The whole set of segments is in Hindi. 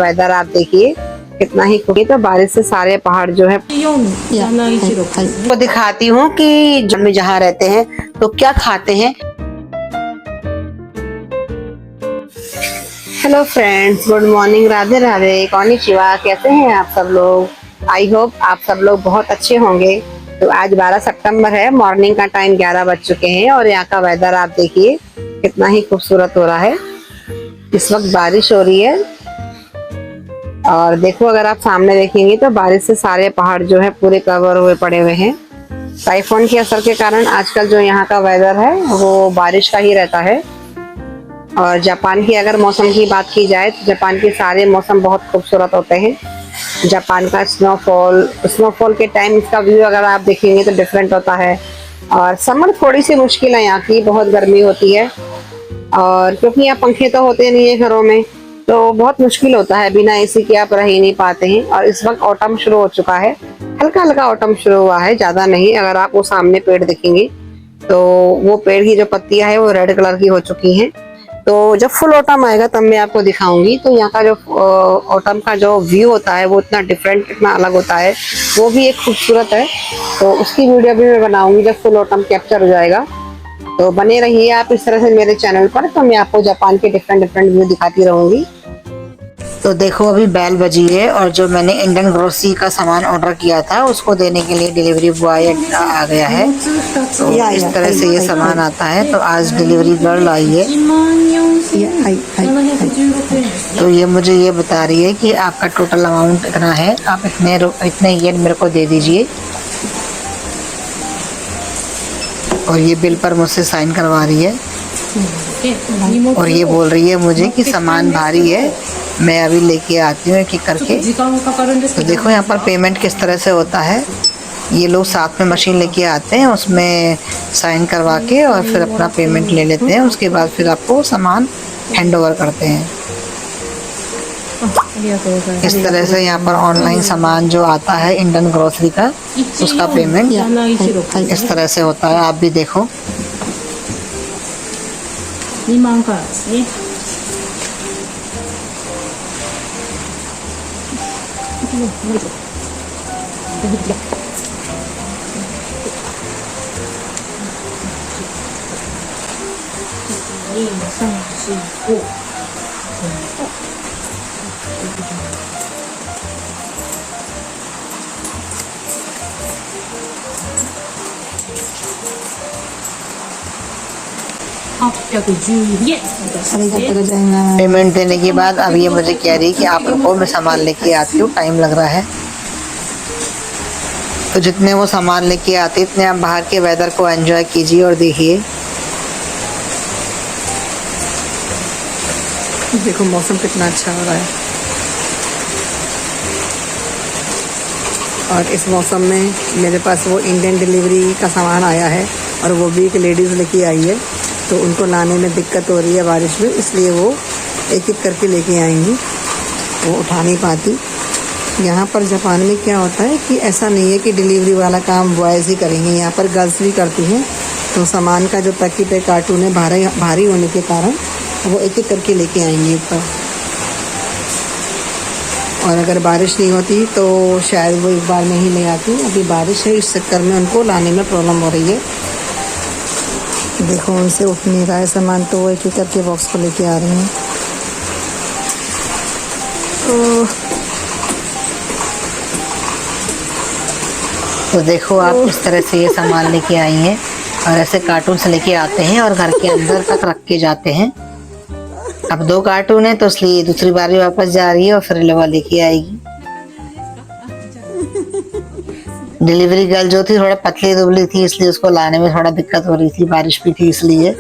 वेदर आप देखिए कितना ही खूबी। तो बारिश से सारे पहाड़ जो है वो दिखाती हूँ कि हम जहाँ रहते हैं तो क्या खाते हैं। Hello friends, good morning, Radhe Radhe, कॉनिचिवा। कैसे हैं आप सब लोग? आई होप आप सब लोग बहुत अच्छे होंगे। तो आज 12 सितंबर है, मॉर्निंग का टाइम 11 बज चुके हैं और यहाँ का वेदर आप देखिए कितना ही खूबसूरत हो रहा है। इस वक्त बारिश हो रही है और देखो अगर आप सामने देखेंगे तो बारिश से सारे पहाड़ जो है पूरे कवर हुए पड़े हुए हैं। टाइफून के असर के कारण आजकल जो यहाँ का वेदर है वो बारिश का ही रहता है। और जापान की अगर मौसम की बात की जाए तो जापान के सारे मौसम बहुत खूबसूरत होते हैं। जापान का स्नोफॉल के टाइम इसका व्यू अगर आप देखेंगे तो डिफरेंट होता है। और समर थोड़ी सी मुश्किल है, यहाँ की बहुत गर्मी होती है और क्योंकि यहाँ पंखे तो होते नहीं है घरों में, तो बहुत मुश्किल होता है, बिना एसी के आप रह ही नहीं पाते हैं। और इस वक्त ऑटम शुरू हो चुका है, हल्का हल्का ऑटम शुरू हुआ है, ज्यादा नहीं। अगर आप वो सामने पेड़ देखेंगे तो वो पेड़ की जो पत्तियां है वो रेड कलर की हो चुकी हैं। तो जब फुल ऑटम आएगा तब मैं आपको दिखाऊंगी। तो यहाँ का जो ऑटम का जो व्यू होता है वो इतना डिफरेंट, इतना अलग होता है, वो भी एक खूबसूरत है। तो उसकी वीडियो भी मैं बनाऊंगी जब फुल ऑटम कैप्चर हो जाएगा। तो बने रहिए आप इस तरह से मेरे चैनल पर, तो मैं आपको जापान के डिफरेंट व्यू दिखाती रहूंगी। तो देखो अभी बेल बजी है और जो मैंने इंडियन ग्रोसरी का सामान ऑर्डर किया था उसको देने के लिए डिलीवरी बॉय आ गया है। तो इस तरह से ये सामान आता है। तो आज डिलीवरी गर्ल आई है, तो ये मुझे ये बता रही है कि आपका टोटल अमाउंट इतना है, आप इतने येन मेरे को दे दीजिए। और ये बिल पर मुझसे साइन करवा रही है और ये बोल रही है मुझे कि सामान भारी है, मैं अभी लेके आती हूँ एक एक करके। तो देखो यहाँ पर पेमेंट किस तरह से होता है। ये लोग साथ में मशीन लेके आते हैं, उसमें साइन करवा के और फिर अपना पेमेंट ले लेते हैं। उसके बाद फिर आपको सामान हैंड ओवर करते हैं। इस तरह से यहाँ पर ऑनलाइन सामान जो आता है इंडियन ग्रोसरी का, उसका पेमेंट इस तरह से होता है। आप भी देखो। पेमेंट देने के बाद अब ये मुझे कह रही कि आप रुको, मैं सामान लेके आती हूँ, टाइम लग रहा है। तो जितने वो सामान लेके आते इतने आप बाहर के वेदर को एंजॉय कीजिए और देखिए। देखो मौसम कितना अच्छा हो रहा है और इस मौसम में मेरे पास वो इंडियन डिलीवरी का सामान आया है और वो भी एक लेडीज़ लेके आई है। तो उनको लाने में दिक्कत हो रही है बारिश में, इसलिए वो एक एक करके लेके आएंगी, वो उठा नहीं पाती। यहाँ पर जापान में क्या होता है कि ऐसा नहीं है कि डिलीवरी वाला काम बॉयज़ ही करेंगे, यहाँ पर गर्ल्स भी करती हैं। तो सामान का जो पैकेट है, कार्टून है, भारी होने के कारण वो एक एक करके लेके आएंगी ऊपर। और अगर बारिश नहीं होती तो शायद वो एक बार में ही ले आती। अभी बारिश है, इस चक्कर में उनको लाने में प्रॉब्लम हो रही है। देखो उनसे उठ नहीं रहा है सामान, तो वो एक एक करके बॉक्स को लेके आ रही हैं। तो देखो आप इस तरह से ये सामान लेके आई हैं और ऐसे कार्टून से लेके आते हैं और घर के अंदर तक रख के जाते हैं। अब 2 कार्टून है तो इसलिए दूसरी बार भी वापस जा रही है और फिर लेवा लेके आएगी। डिलीवरी गर्ल जो थी थोड़ा पतली दुबली थी, इसलिए उसको लाने में थोड़ा दिक्कत हो रही थी, बारिश भी थी इसलिए।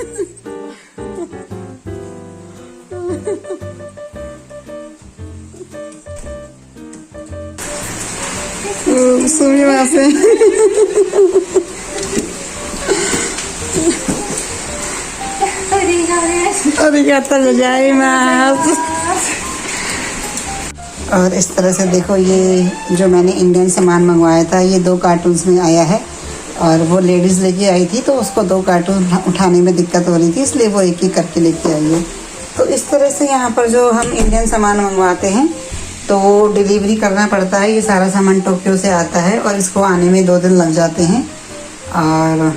और इस तरह से देखो ये जो मैंने इंडियन सामान मंगवाया था ये 2 कार्टून्स में आया है और वो लेडीज़ लेके आई थी तो उसको 2 कार्टून उठाने में दिक्कत हो रही थी, इसलिए वो एक एक करके लेके आई है। तो इस तरह से यहाँ पर जो हम इंडियन सामान मंगवाते हैं तो डिलीवरी करना पड़ता है। ये सारा सामान टोक्यो से आता है और इसको आने में 2 दिन लग जाते हैं और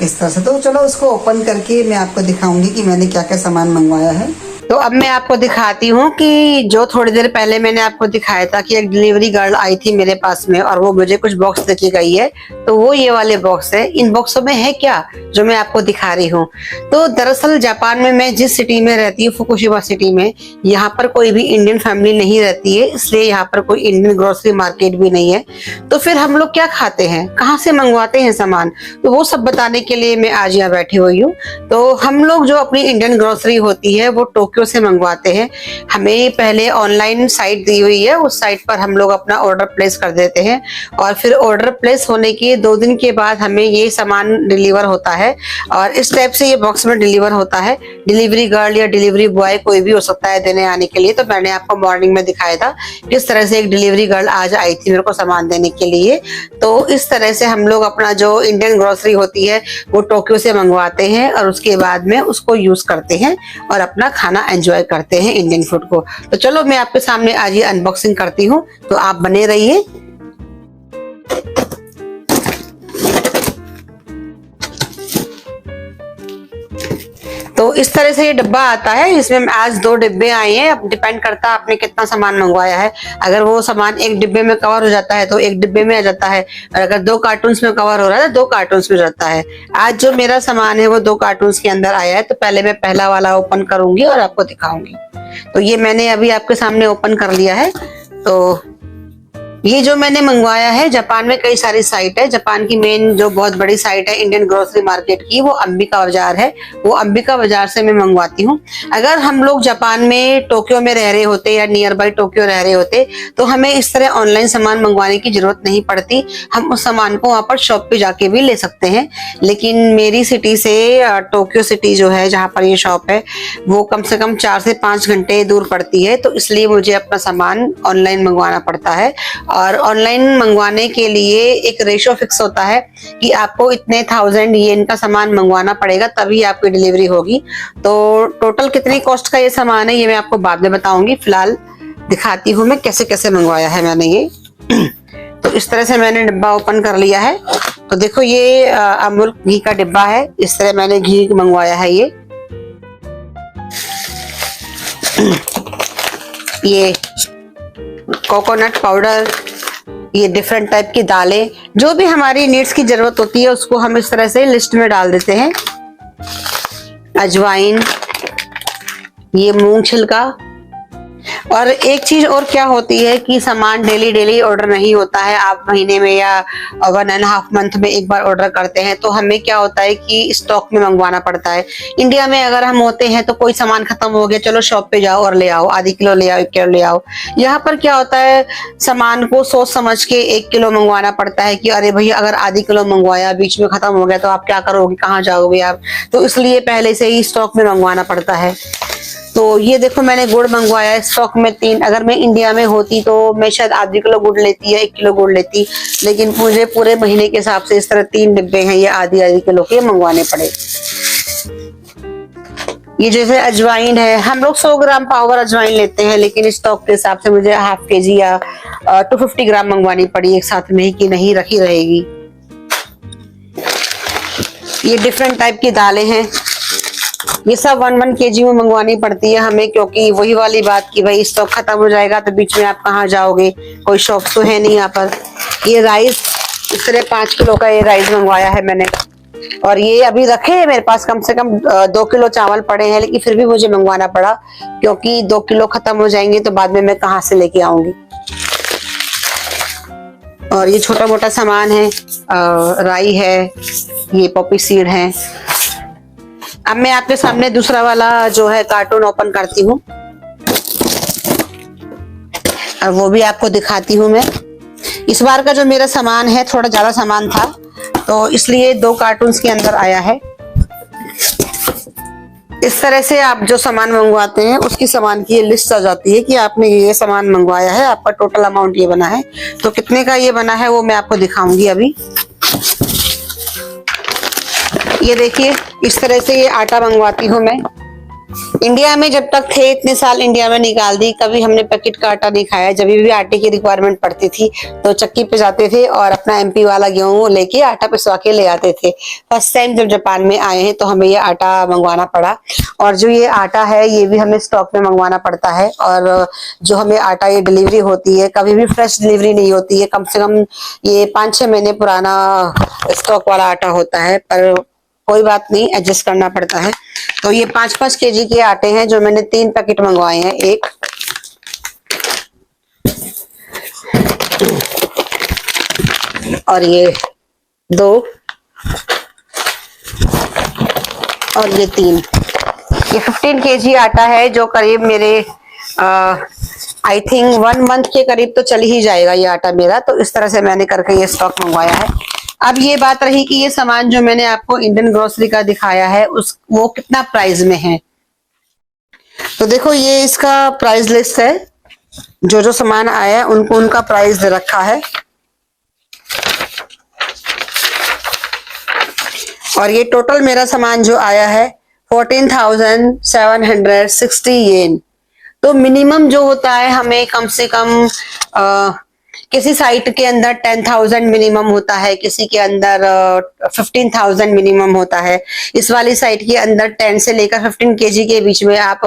इस तरह से। तो चलो उसको ओपन करके मैं आपको दिखाऊंगी कि मैंने क्या क्या सामान मंगवाया है। तो अब मैं आपको दिखाती हूँ कि जो थोड़ी देर पहले मैंने आपको दिखाया था कि एक डिलीवरी गर्ल आई थी मेरे पास में और वो मुझे कुछ बॉक्स देके गई है, तो वो ये वाले बॉक्स है। इन बॉक्सों में है क्या जो मैं आपको दिखा रही हूँ। तो दरअसल जापान में मैं जिस सिटी में रहती हूँ, फुकुशिमा सिटी में, यहाँ पर कोई भी इंडियन फैमिली नहीं रहती है, इसलिए यहाँ पर कोई इंडियन ग्रोसरी मार्केट भी नहीं है। तो फिर हम लोग क्या खाते हैं, कहाँ से मंगवाते हैं सामान, तो वो सब बताने के लिए मैं आज यहाँ बैठी हुई हूँ। तो हम लोग जो अपनी इंडियन ग्रोसरी होती है वो टोक्यो से मंगवाते हैं। हमें पहले ऑनलाइन साइट दी हुई है, उस साइट पर हम लोग अपना ऑर्डर प्लेस कर देते हैं और फिर ऑर्डर प्लेस होने के 2 दिन के बाद हमें ये सामान डिलीवर होता है और इस टाइप से ये बॉक्स में डिलीवर होता है। डिलीवरी गर्ल या डिलीवरी बॉय कोई भी हो सकता है देने आने के लिए। तो मैंने आपको मॉर्निंग में दिखाया था किस तरह से एक डिलीवरी गर्ल आज आई थी मेरे को सामान देने के लिए। तो इस तरह से हम लोग अपना जो इंडियन ग्रोसरी होती है वो टोक्यो से मंगवाते हैं और उसके बाद में उसको यूज करते हैं और अपना खाना एंजॉय करते हैं इंडियन फूड को। तो चलो मैं आपके सामने आज ये अनबॉक्सिंग करती हूँ, तो आप बने रहिए। तो इस तरह से ये डब्बा आता है, इसमें आज 2 डिब्बे आए हैं। अब डिपेंड करता है आपने कितना सामान मंगवाया है। अगर वो सामान एक डिब्बे में कवर हो जाता है तो एक डिब्बे में आ जाता है, और अगर 2 कार्टून्स में कवर हो रहा है तो 2 कार्टून्स में जाता है। आज जो मेरा सामान है वो 2 कार्टून्स के अंदर आया है। तो पहले मैं पहला वाला ओपन करूंगी और आपको दिखाऊंगी। तो ये मैंने अभी आपके सामने ओपन कर लिया है। तो ये जो मैंने मंगवाया है, जापान में कई सारी साइट है। जापान की मेन जो बहुत बड़ी साइट है इंडियन ग्रोसरी मार्केट की, वो अंबिका बाजार है। वो अंबिका बाजार से मैं मंगवाती हूँ। अगर हम लोग जापान में टोक्यो में रह रहे होते या नियर बाई टोक्यो रह रहे होते तो हमें इस तरह ऑनलाइन सामान मंगवाने की जरूरत नहीं पड़ती। हम उस सामान को वहां पर शॉप पे जाके भी ले सकते हैं। लेकिन मेरी सिटी से टोक्यो सिटी जो है जहाँ पर ये शॉप है वो कम से कम 4 से 5 घंटे दूर पड़ती है। तो इसलिए मुझे अपना सामान ऑनलाइन मंगवाना पड़ता है। और ऑनलाइन मंगवाने के लिए एक रेशो फिक्स होता है कि आपको इतने 1000 येन का सामान मंगवाना पड़ेगा तभी आपकी डिलीवरी होगी। तो टोटल कितनी कॉस्ट का ये सामान है ये मैं आपको बाद में बताऊंगी। फिलहाल दिखाती हूँ मैं कैसे कैसे मंगवाया है मैंने ये। तो इस तरह से मैंने डिब्बा ओपन कर लिया है। तो देखो ये अमूल घी का डिब्बा है। इस तरह मैंने घी मंगवाया है। ये कोकोनट पाउडर, ये डिफरेंट टाइप की दालें, जो भी हमारी नीड्स की जरूरत होती है उसको हम इस तरह से लिस्ट में डाल देते हैं। अजवाइन, ये मूंग छिलका। और एक चीज और क्या होती है कि सामान डेली ऑर्डर नहीं होता है। आप महीने में या 1.5 मंथ में एक बार ऑर्डर करते हैं तो हमें क्या होता है कि स्टॉक में मंगवाना पड़ता है। इंडिया में अगर हम होते हैं तो कोई सामान खत्म हो गया, चलो शॉप पे जाओ और ले आओ, आधी किलो ले आओ, 1 किलो ले आओ। यहाँ पर क्या होता है, सामान को सोच समझ के 1 किलो मंगवाना पड़ता है कि अरे भैया अगर आधी किलो मंगवाया बीच में खत्म हो गया तो आप क्या करोगे, कहाँ जाओगे आप। तो इसलिए पहले से ही स्टॉक में मंगवाना पड़ता है। तो ये देखो मैंने गुड़ मंगवाया है स्टॉक में 3। अगर मैं इंडिया में होती तो मैं शायद आधी किलो गुड़ लेती या 1 किलो गुड़ लेती, लेकिन मुझे पूरे महीने के हिसाब से इस तरह 3 डिब्बे हैं, ये आधी किलो के मंगवाने पड़े। ये जैसे अजवाइन है, हम लोग 100 ग्राम पावर अजवाइन लेते हैं, लेकिन स्टॉक के हिसाब से मुझे ½ kg या 250 ग्राम मंगवानी पड़ी एक साथ में कि नहीं रखी रहेगी। ये डिफरेंट टाइप की दालें हैं, ये सब 1 kg में मंगवानी पड़ती है हमें, क्योंकि वही वाली बात कि भाई स्टॉक खत्म हो जाएगा तो बीच में आप कहाँ जाओगे, कोई शॉप तो है नहीं यहाँ पर। ये राइस, इस तरह 5 किलो का ये राइस मंगवाया है मैंने, और ये अभी रखे हैं मेरे पास। कम से कम 2 किलो चावल पड़े हैं, लेकिन फिर भी मुझे मंगवाना पड़ा क्योंकि 2 किलो खत्म हो जाएंगे तो बाद में मैं कहाँ से लेके आऊंगी। और ये छोटा मोटा सामान है, राई है, ये पॉपी सीड है। अब मैं आपके सामने दूसरा वाला जो है कार्टून ओपन करती हूँ और वो भी आपको दिखाती हूँ मैं। इस बार का जो मेरा सामान है थोड़ा ज्यादा सामान था तो इसलिए 2 कार्टून्स के अंदर आया है। इस तरह से आप जो सामान मंगवाते हैं उसकी सामान की ये लिस्ट आ जाती है कि आपने ये सामान मंगवाया है, आपका टोटल अमाउंट ये बना है। तो कितने का ये बना है वो मैं आपको दिखाऊंगी अभी। ये देखिए इस तरह से ये आटा मंगवाती हूँ मैं, इंडिया में जब तक थे इतने साल इंडिया में निकाल दी, कभी हमने पैकेट का आटा नहीं खाया। जब भी आटे की रिक्वायरमेंट पड़ती थी तो चक्की पे जाते थे और अपना एमपी वाला गेहूं लेके आटा पिसवा के ले आते थे। फर्स्ट टाइम जब जापान में आए हैं तो हमें ये आटा मंगवाना पड़ा, और जो ये आटा है ये भी हमें स्टॉक में मंगवाना पड़ता है। और जो हमें आटा ये डिलीवरी होती है, कभी भी फ्रेश डिलीवरी नहीं होती है, कम से कम ये 5-6 महीने पुराना स्टॉक वाला आटा होता है, पर कोई बात नहीं, एडजस्ट करना पड़ता है। तो ये 5-5 केजी के आटे हैं जो मैंने 3 पैकेट मंगवाए हैं। एक और ये 2 और ये 3। ये 15 केजी आटा है जो करीब मेरे आई थिंक 1 मंथ के करीब तो चल ही जाएगा ये आटा मेरा। तो इस तरह से मैंने करके ये स्टॉक मंगवाया है। अब ये बात रही कि ये सामान जो मैंने आपको इंडियन ग्रोसरी का दिखाया है वो कितना प्राइस में है। तो देखो ये इसका प्राइस लिस्ट है, जो जो सामान आया है उनको उनका प्राइस दे रखा है। और ये टोटल मेरा सामान जो आया है 14,760 येन। तो मिनिमम जो होता है हमें कम से कम किसी साइट के अंदर 10,000 मिनिमम होता है, किसी के अंदर 15,000 मिनिमम होता है। इस वाली साइट के अंदर 10 से लेकर 15 केजी के बीच में आप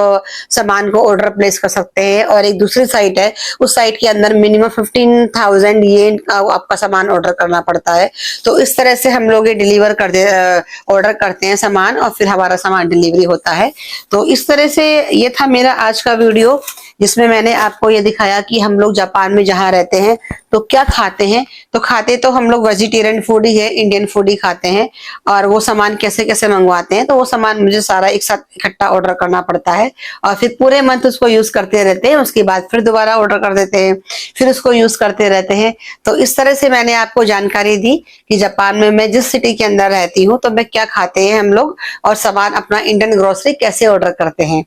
सामान को ऑर्डर प्लेस कर सकते हैं। और एक दूसरी साइट है, उस साइट के अंदर मिनिमम 15,000 येन का आपका सामान ऑर्डर करना पड़ता है। तो इस तरह से हम लोग ये डिलीवर ऑर्डर करते हैं सामान, और फिर हमारा सामान डिलीवरी होता है। तो इस तरह से ये था मेरा आज का वीडियो, जिसमें मैंने आपको ये दिखाया कि हम लोग जापान में जहाँ रहते हैं तो क्या खाते हैं। तो खाते तो हम लोग वेजिटेरियन फूड ही है, इंडियन फूड ही खाते हैं। और वो सामान कैसे कैसे मंगवाते हैं, तो वो सामान मुझे सारा एक साथ इकट्ठा ऑर्डर करना पड़ता है, और फिर पूरे मंथ उसको यूज करते रहते हैं। उसके बाद फिर दोबारा ऑर्डर कर देते हैं, फिर उसको यूज करते रहते हैं। तो इस तरह से मैंने आपको जानकारी दी कि जापान में मैं जिस सिटी के अंदर रहती हूँ तो मैं क्या खाते हैं हम लोग, और सामान अपना इंडियन ग्रोसरी कैसे ऑर्डर करते हैं।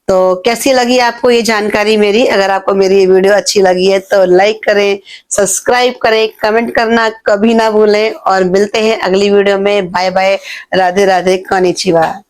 तो कैसी लगी आपको ये जानकारी मेरी? अगर आपको मेरी ये वीडियो अच्छी लगी है तो लाइक करें, सब्सक्राइब करें, कमेंट करना कभी ना भूलें, और मिलते हैं अगली वीडियो में। Bye bye, Radhe Radhe, konnichiwa.